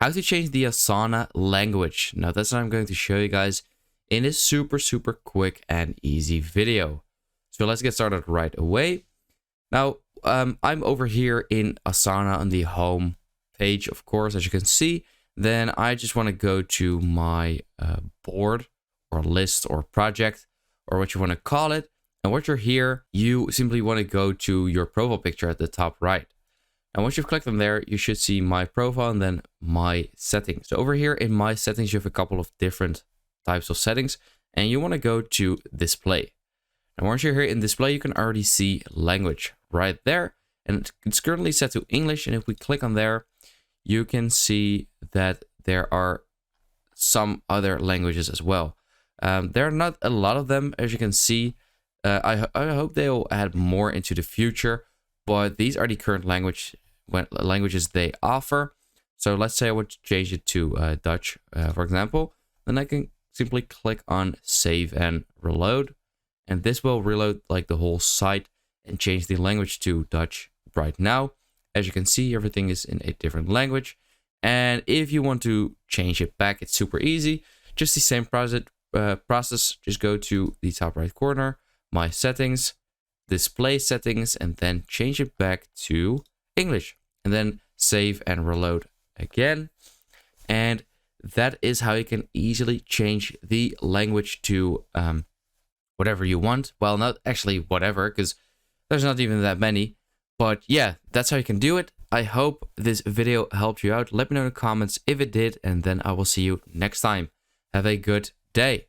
how to change the Asana language. Now that's what I'm going to show you guys in this super quick and easy video. So let's get started right away. Now I'm over here in Asana on the home page, of course, as you can see. Then I just want to go to my board or list or project or what you want to call it. And once you're here, you simply want to go to your profile picture at the top right. And once you've clicked on there, you should see my profile and then my settings. So over here in my settings, you have a couple of different types of settings and you want to go to display. And once you're here in display, you can already see language right there. And it's currently set to English. And if we click on there, you can see that there are some other languages as well. There are not a lot of them, as you can see. I hope they'll add more into the future, but these are the current languages they offer. So let's say I want to change it to Dutch, for example. Then I can simply click on save and reload. And this will reload like the whole site and change the language to Dutch right now. As you can see, everything is in a different language. And if you want to change it back, it's super easy. Just the same process. Just go to the top right corner, my settings, display settings, and then change it back to English. And then save and reload again. And that is how you can easily change the language to whatever you want. Well, not actually whatever, because there's not even that many. But yeah, that's how you can do it. I hope this video helped you out. Let me know in the comments if it did, and then I will see you next time. Have a good day.